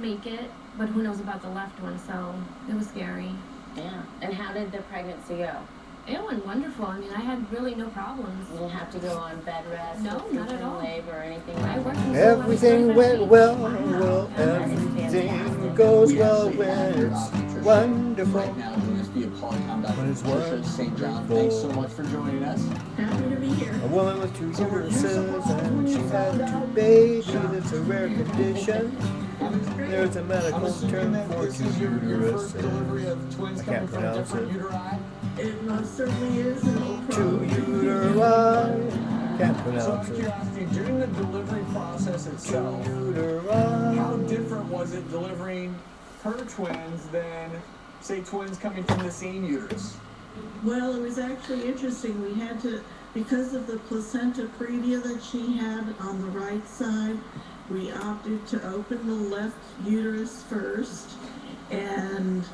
make it, but who knows about the left one, so it was scary. Yeah. And how did the pregnancy go? It went wonderful. I mean, I had really no problems. You didn't have to go on bed rest? No, not at all. Labor or anything I like worked that? until I was Everything went well, Wow. everything goes well when it's wonderful. Right now, joining us via Polycom, Dr. When it's Patricia St. John. Thanks so much for joining us. Happy to be here. A woman with 2 uteruses and she had 2 babies. It's a rare condition. There's a medical term for 2 uteruses. I can't pronounce it. It most certainly is an old 2 problem. uteri. Can't So out pronounce of it. curiosity, during the delivery process 2 itself, how uteri. different was it delivering her twins than, say, twins coming from the same uterus? Well, it was actually interesting. We had to, because of the placenta previa that she had on the right side, we opted to open the left uterus first and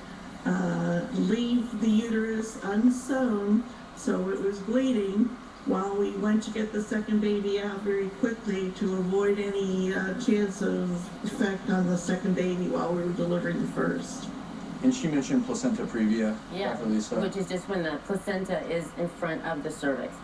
leave the uterus unsewn, so it was bleeding, while we went to get the second baby out very quickly to avoid any chance of effect on the second baby while we were delivering the first. And she mentioned placenta previa, Yeah, Dr. Lisa. which is just when the placenta is in front of the cervix.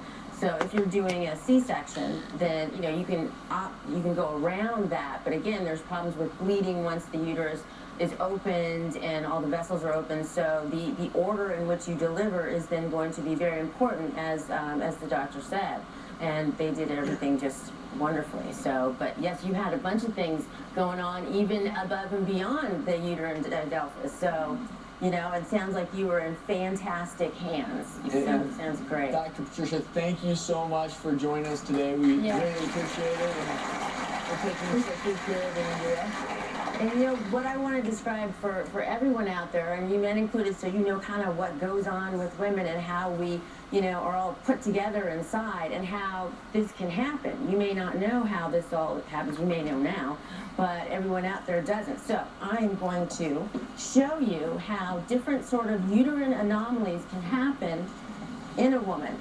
So if you're doing a C-section, then you can go around that. But again, there's problems with bleeding once the uterus is opened and all the vessels are open. So the order in which you deliver is then going to be very important, as the doctor said. And they did everything just wonderfully. So, but yes, you had a bunch of things going on, even above and beyond the uterine didelphys. So, it sounds like you were in fantastic hands. So it sounds great. Dr. Patricia, thank you so much for joining us today. We really appreciate it. And we're taking such good care of Andrea. And what I want to describe for everyone out there, and you men included, so you know kind of what goes on with women and how we, are all put together inside and how this can happen. You may not know how this all happens. You may know now, but everyone out there doesn't. So I'm going to show you how different sort of uterine anomalies can happen in a woman.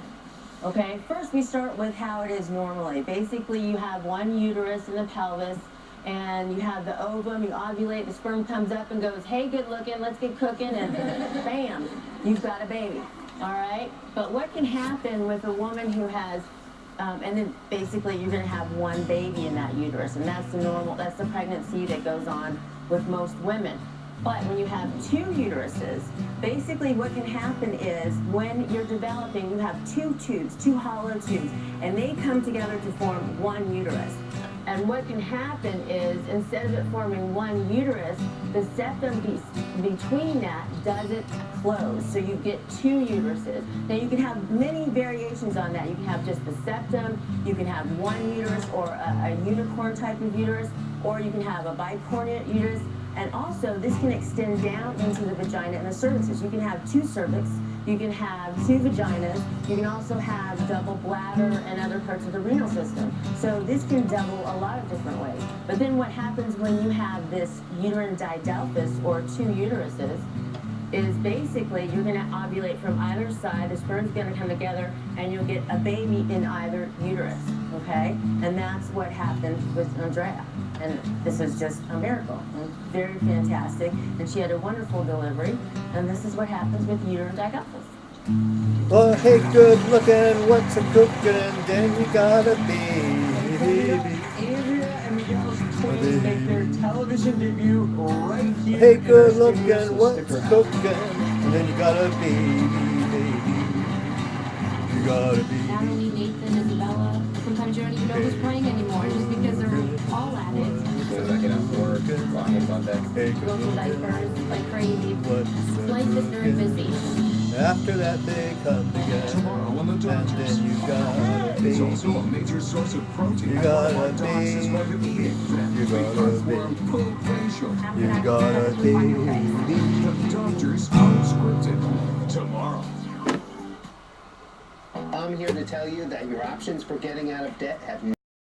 Okay, first we start with how it is normally. Basically, you have one uterus in the pelvis, and you have the ovum, you ovulate, the sperm comes up and goes, hey, good looking, let's get cooking, and bam, you've got a baby, all right? But what can happen with a woman who has, and then basically you're gonna have one baby in that uterus, and that's the pregnancy that goes on with most women. But when you have 2 uteruses, basically what can happen is when you're developing, you have 2 tubes, 2 hollow tubes, and they come together to form one uterus. And what can happen is, instead of it forming one uterus, the septum between that doesn't close. So you get 2 uteruses. Now you can have many variations on that. You can have just the septum, you can have one uterus or a unicorn type of uterus, or you can have a bicornuate uterus. And also, this can extend down into the vagina and the cervixes. You can have 2 cervix, you can have 2 vaginas, you can also have double bladder and other parts of the renal system. So this can double a lot of different ways. But then what happens when you have this uterine didelphys, or 2 uteruses, is basically you're going to ovulate from either side, the sperm's going to come together, and you'll get a baby in either uterus, okay? And that's what happened with Andrea. And this is just a miracle. Very fantastic. And she had a wonderful delivery. And this is what happens with uterine didelphys. Well, hey, good looking, what's a cooking, and then you got a baby. Andrea and Miguel's twins make their television debut right here. Hey, in good our studio, looking, so what's stick a around. cooking, and then you got a baby. You got a baby. Natalie, Nathan, Isabella. Sometimes you don't even know who's playing anymore, just because they're all at it. As I get out to work, walking on deck. Hey, Go good through looking, diapers like crazy. what's a Life is very cooking. busy. After that, they come together, Tomorrow on the and Doctors. then you got a It's also a baby. major source of protein. You got a Orthodox is why you eat it. You got a Earthworm baby. poop ratio. You got a baby. The Doctors Unscripted. Tomorrow. I'm here to tell you that your options for getting out of debt have